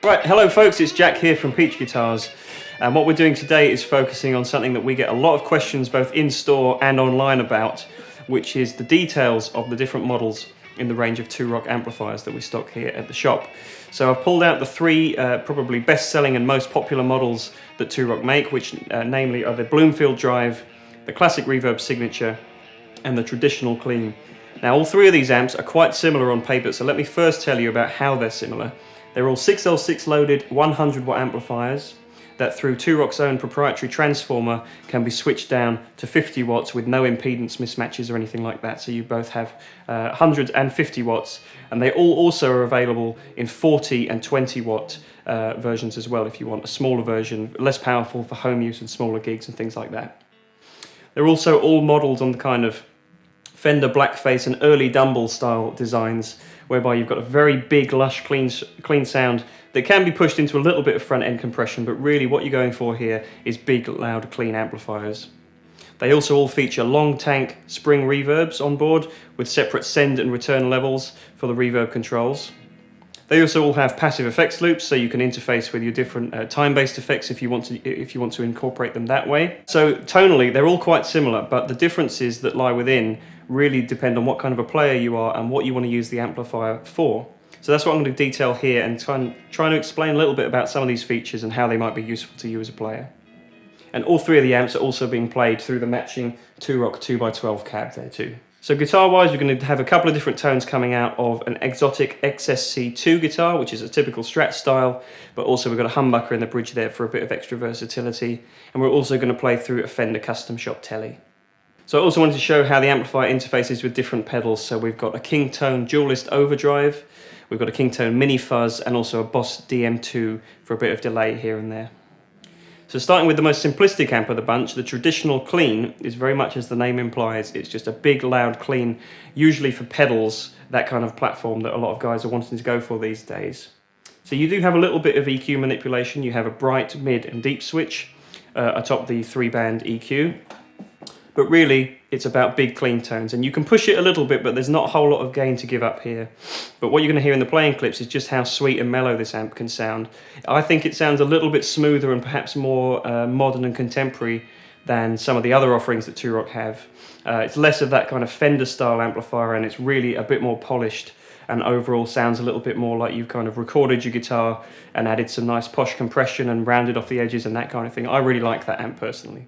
Right, hello folks, it's Jack here from Peach Guitars, and what we're doing today is focusing on something that we get a lot of questions both in store and online about, which is the details of the different models in the range of Two Rock amplifiers that we stock here at the shop. So I've pulled out the three probably best-selling and most popular models that Two Rock make, which namely are the Bloomfield Drive, the Classic Reverb Signature, and the Traditional Clean. Now all three of these amps are quite similar on paper, so let me first tell you about how they're similar. They're all 6L6 loaded 100 watt amplifiers that through Two Rock's own proprietary transformer can be switched down to 50 watts with no impedance mismatches or anything like that. So you both have 100 and 50 watts, and they all also are available in 40 and 20 watt versions as well if you want a smaller version, less powerful for home use and smaller gigs and things like that. They're also all modelled on the kind of Fender blackface and early Dumble style designs, whereby you've got a very big, lush, clean sound that can be pushed into a little bit of front end compression, but really what you're going for here is big, loud, clean amplifiers. They also all feature long tank spring reverbs on board with separate send and return levels for the reverb controls. They also all have passive effects loops, so you can interface with your different time-based effects if you want to incorporate them that way. So tonally, they're all quite similar, but the differences that lie within really depend on what kind of a player you are and what you want to use the amplifier for. So that's what I'm going to detail here and try to explain a little bit about some of these features and how they might be useful to you as a player. And all three of the amps are also being played through the matching Two Rock 2x12 cab there too. So guitar-wise, we're going to have a couple of different tones coming out of an exotic XSC2 guitar, which is a typical Strat style, but also we've got a humbucker in the bridge there for a bit of extra versatility, and we're also going to play through a Fender Custom Shop Telly. So I also wanted to show how the amplifier interfaces with different pedals. So we've got a King Tone Dualist Overdrive, we've got a King Tone Mini Fuzz, and also a Boss DM2 for a bit of delay here and there. So starting with the most simplistic amp of the bunch, the Traditional Clean is very much as the name implies. It's just a big, loud clean, usually for pedals, that kind of platform that a lot of guys are wanting to go for these days. So you do have a little bit of EQ manipulation. You have a bright, mid, and deep switch atop the 3-band EQ. But really, it's about big, clean tones. And you can push it a little bit, but there's not a whole lot of gain to give up here. But what you're going to hear in the playing clips is just how sweet and mellow this amp can sound. I think it sounds a little bit smoother and perhaps more modern and contemporary than some of the other offerings that Two Rock have. It's less of that kind of Fender-style amplifier, and it's really a bit more polished, and overall sounds a little bit more like you've kind of recorded your guitar and added some nice posh compression and rounded off the edges and that kind of thing. I really like that amp personally.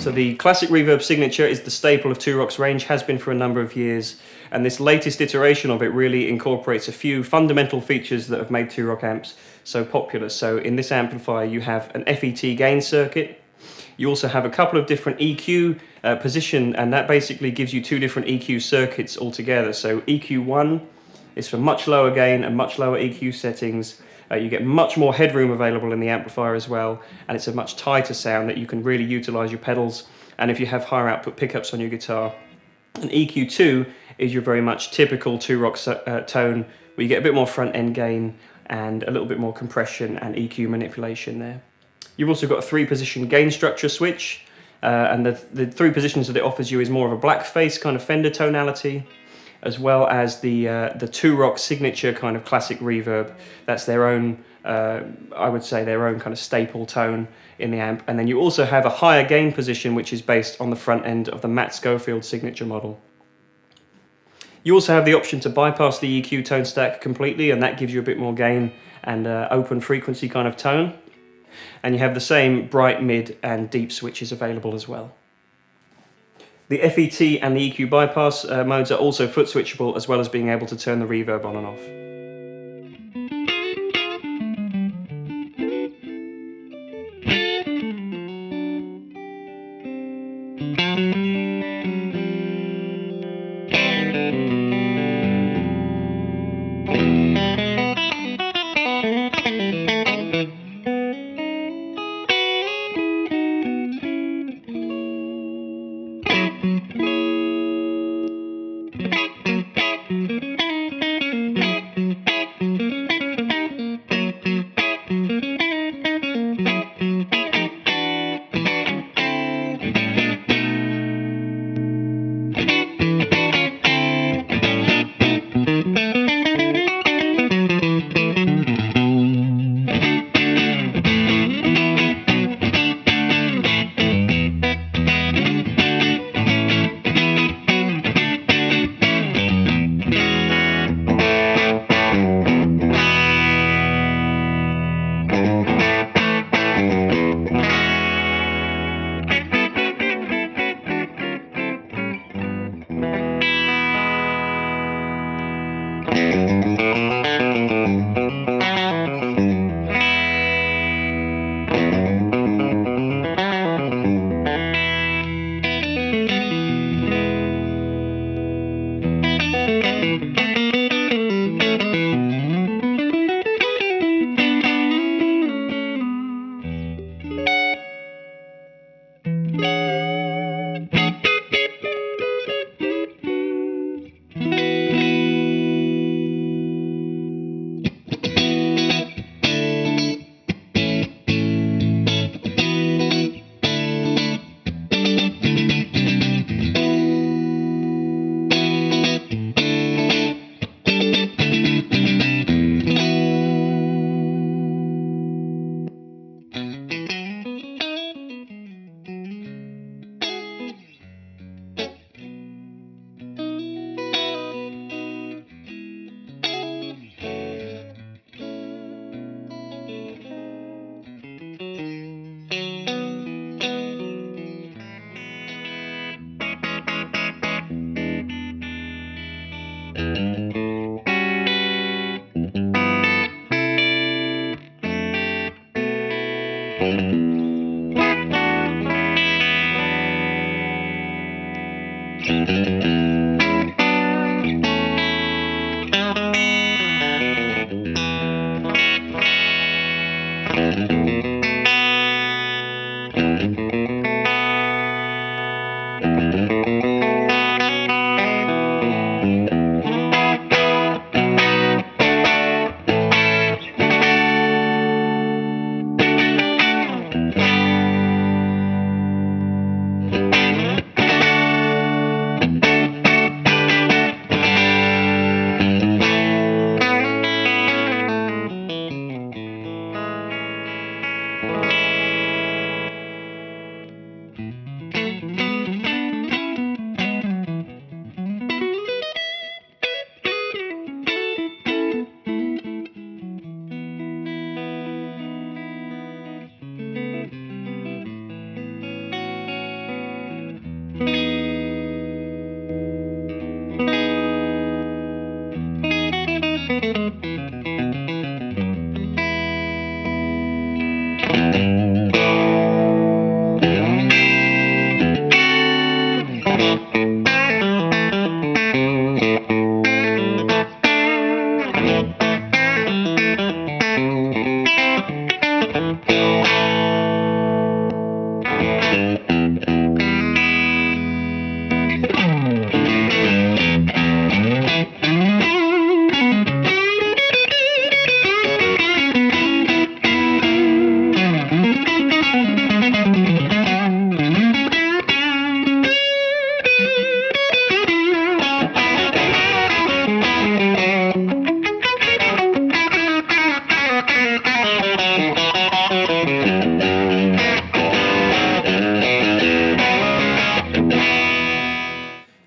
So the Classic Reverb Signature is the staple of Two Rock's range, has been for a number of years, and this latest iteration of it really incorporates a few fundamental features that have made Two Rock amps so popular. So in this amplifier you have an FET gain circuit, you also have a couple of different EQ position, and that basically gives you two different EQ circuits altogether. So EQ1 is for much lower gain and much lower EQ settings. You get much more headroom available in the amplifier as well, and it's a much tighter sound that you can really utilize your pedals, and if you have higher output pickups on your guitar. And EQ2 is your very much typical Two Rock tone, where you get a bit more front end gain and a little bit more compression and EQ manipulation there. You've also got a 3-position gain structure switch, and the 3 positions that it offers you is more of a black face kind of Fender tonality, as well as the Two Rock signature kind of classic reverb. That's their own, I would say, their own kind of staple tone in the amp. And then you also have a higher gain position, which is based on the front end of the Matt Schofield signature model. You also have the option to bypass the EQ tone stack completely, and that gives you a bit more gain and open frequency kind of tone. And you have the same bright, mid and deep switches available as well. The FET and the EQ bypass modes are also foot switchable, as well as being able to turn the reverb on and off.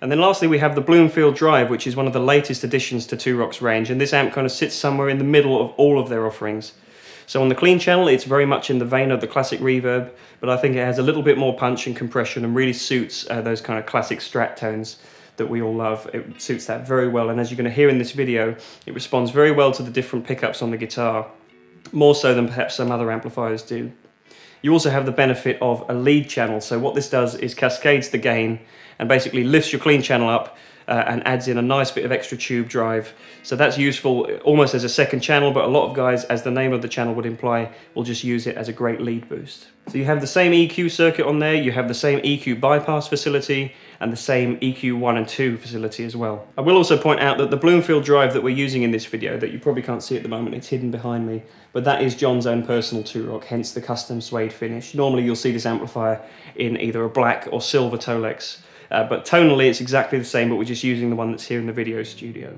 And then lastly, we have the Bloomfield Drive, which is one of the latest additions to Two Rock's range, and this amp kind of sits somewhere in the middle of all of their offerings. So on the clean channel, it's very much in the vein of the Classic Reverb, but I think it has a little bit more punch and compression and really suits those kind of classic Strat tones that we all love. It suits that very well, and as you're going to hear in this video, it responds very well to the different pickups on the guitar, more so than perhaps some other amplifiers do. You also have the benefit of a lead channel, so what this does is cascades the gain and basically lifts your clean channel up and adds in a nice bit of extra tube drive. So that's useful almost as a second channel, but a lot of guys, as the name of the channel would imply, will just use it as a great lead boost. So you have the same EQ circuit on there, you have the same EQ bypass facility, and the same EQ 1 and 2 facility as well. I will also point out that the Bloomfield Drive that we're using in this video, that you probably can't see at the moment, it's hidden behind me, but that is John's own personal Two Rock, hence the custom suede finish. Normally you'll see this amplifier in either a black or silver Tolex, but tonally it's exactly the same, but we're just using the one that's here in the video studio.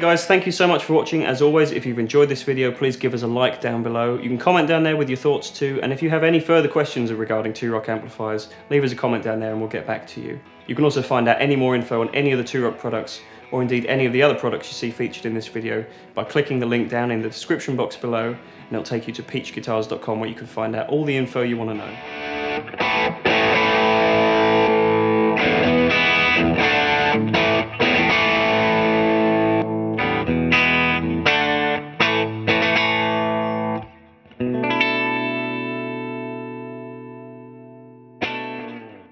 guys, thank you so much for watching. As always, if you've enjoyed this video, please give us a like down below. You can comment down there with your thoughts too, and if you have any further questions regarding Two-Rock amplifiers, leave us a comment down there and we'll get back to you. You can also find out any more info on any of the Two-Rock products, or indeed any of the other products you see featured in this video, by clicking the link down in the description box below, and it'll take you to peachguitars.com, where you can find out all the info you want to know.